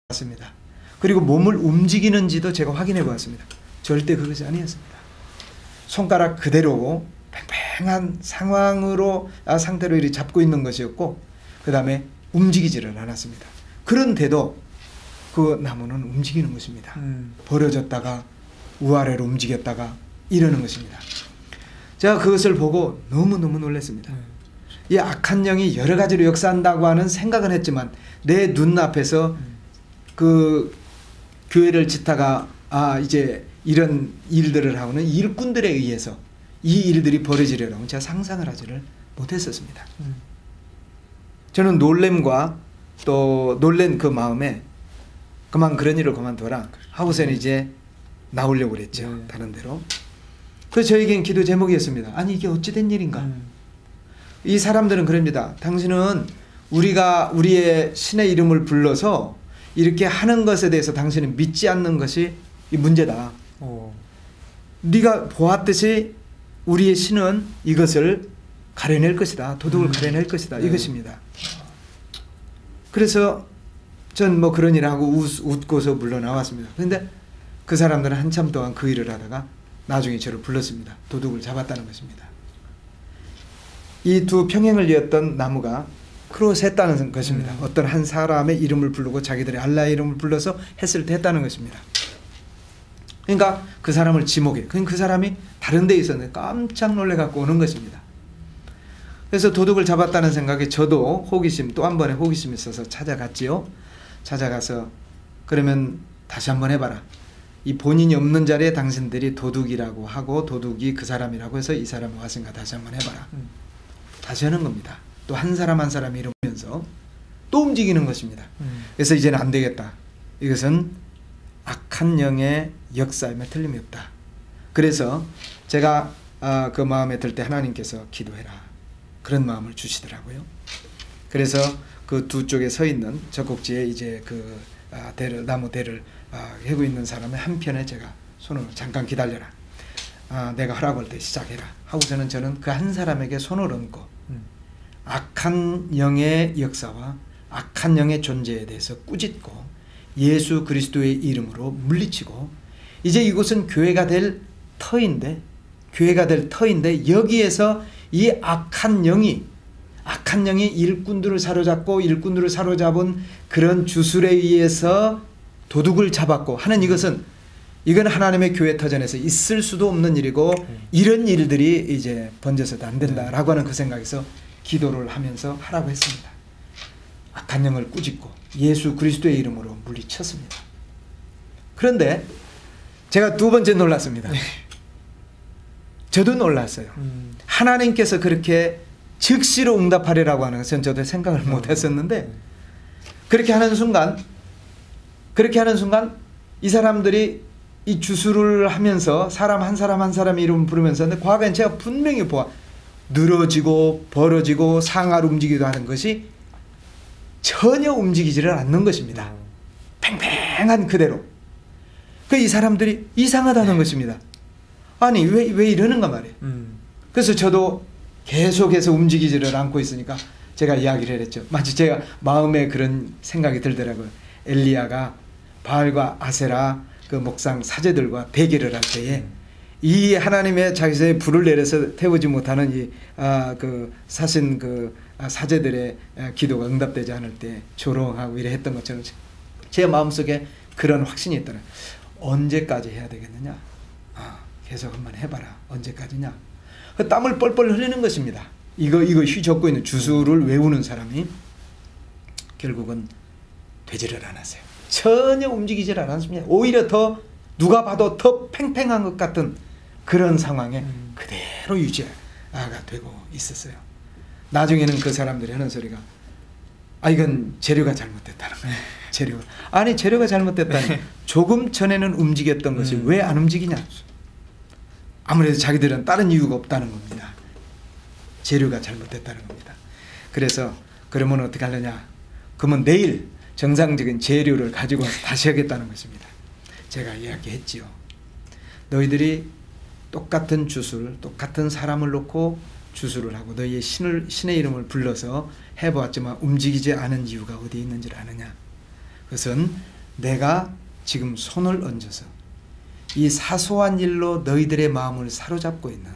봤습니다. 그리고 몸을 움직이는지도 제가 확인해 보았습니다. 절대 그것이 아니었습니다. 손가락 그대로 팽팽한 상태로 이렇게 잡고 있는 것이었고, 그 다음에 움직이지를 않았습니다. 그런데도 그 나무는 움직이는 것입니다. 벌어졌다가 우아래로 움직였다가 이러는 것입니다. 제가 그것을 보고 너무너무 놀랐습니다. 이 악한 영이 여러 가지로 역사한다고 하는 생각은 했지만, 내 눈앞에서 그 교회를 짓다가 이제 이런 일들을 하고는 일꾼들에 의해서 이 일들이 벌어지려고 제가 상상을 하지를 못했었습니다. 저는 놀램과 또 놀란 그 마음에 그런 일을 그만둬라 하고서는 이제 나오려고 그랬죠. 다른 데로. 그래서 저에겐 기도 제목이었습니다. 아니 이게 어찌된 일인가. 이 사람들은 그럽니다. 당신은 우리가 우리의 신의 이름을 불러서 이렇게 하는 것에 대해서 당신은 믿지 않는 것이 이 문제다. 네가 보았듯이 우리의 신은 이것을 가려낼 것이다. 도둑을 가려낼 것이다. 이것입니다. 그래서 전 뭐 그런 일을 하고 웃고서 물러나왔습니다. 그런데 그 사람들은 한참 동안 그 일을 하다가 나중에 저를 불렀습니다. 도둑을 잡았다는 것입니다. 이 두 평행을 이었던 나무가 크로스했다는 것입니다. 어떤 한 사람의 이름을 부르고 자기들의 알라의 이름을 불러서 했을 때 했다는 것입니다. 그러니까 그 사람을 지목해. 그 사람이 다른 데 있었는데 깜짝 놀래갖고 오는 것입니다. 그래서 도둑을 잡았다는 생각에 저도 또 한 번의 호기심이 있어서 찾아갔지요. 찾아가서 그러면 다시 한번 해봐라. 이 본인이 없는 자리에 당신들이 도둑이라고 하고 도둑이 그 사람이라고 해서 이 사람이 왔으니까 다시 한번 해봐라. 다시 하는 겁니다. 또 한 사람 한 사람 이러면서 또 움직이는 것입니다. 그래서 이제는 안 되겠다. 이것은 악한 영의 역사임에 틀림이 없다. 그래서 제가 그 마음에 들 때 하나님께서 기도해라. 그런 마음을 주시더라고요. 그래서 그 두 쪽에 서 있는 젖꼭지에 이제 그 나무 대를 해고 있는 사람의 한편에 제가 손을 잠깐 기다려라. 내가 허락할 때 시작해라. 하고서는 저는 그 한 사람에게 손을 얹고 악한 영의 역사와 악한 영의 존재에 대해서 꾸짖고 예수 그리스도의 이름으로 물리치고, 이제 이곳은 교회가 될 터인데 여기에서 이 악한 영이 일꾼들을 사로잡고 일꾼들을 사로잡은 그런 주술에 의해서 도둑을 잡았고 하는 이건 하나님의 교회 터전에서 있을 수도 없는 일이고, 이런 일들이 이제 번져서도 안 된다라고 하는 그 생각에서 기도를 하면서 하라고 했습니다. 악한 영을 꾸짖고 예수 그리스도의 이름으로 물리쳤습니다. 그런데 제가 두 번째 놀랐습니다. 저도 놀랐어요. 하나님께서 그렇게 즉시로 응답하리라고 하는 것은 저도 생각을 못했었는데, 그렇게 하는 순간 이 사람들이 이 주술을 하면서 사람 한 사람 이름 부르면서, 근데 과거엔 제가 분명히 늘어지고 벌어지고 상하로 움직이기도 하는 것이 전혀 움직이지를 않는 것입니다. 팽팽한 그대로. 이 사람들이 이상하다는 것입니다. 아니 왜 이러는가 말이에요. 그래서 저도 계속해서 움직이지를 않고 있으니까 제가 이야기를 했죠. 마치 제가 마음에 그런 생각이 들더라고요. 엘리야가 바알과 아세라 그 목상 사제들과 대결을 할 때에 이 하나님의 자기의 불을 내려서 태우지 못하는 그 사신 사제들의 기도가 응답되지 않을 때 조롱하고 이래 했던 것처럼 제 마음속에 그런 확신이 있더라. 언제까지 해야 되겠느냐? 계속 한번 해봐라. 언제까지냐? 땀을 뻘뻘 흘리는 것입니다. 이거 휘젓고 있는 주술을 외우는 사람이 결국은 되지를 않았어요. 전혀 움직이질 않았습니다. 오히려 더 누가 봐도 더 팽팽한 것 같은 그런 상황에 그대로 유지가 되고 있었어요. 나중에는 그 사람들이 하는 소리가 이건 재료가 잘못됐다는 거예요. 재료가 잘못됐다니. 조금 전에는 움직였던 것이 왜 안 움직이냐. 아무래도 자기들은 다른 이유가 없다는 겁니다. 재료가 잘못됐다는 겁니다. 그래서 그러면 어떻게 하느냐. 그러면 내일 정상적인 재료를 가지고 와서 다시 하겠다는 것입니다. 제가 이야기했지요. 너희들이 똑같은 주술, 똑같은 사람을 놓고 주술을 하고 너희의 신의 이름을 불러서 해보았지만 움직이지 않은 이유가 어디에 있는지를 아느냐. 그것은 내가 지금 손을 얹어서 이 사소한 일로 너희들의 마음을 사로잡고 있는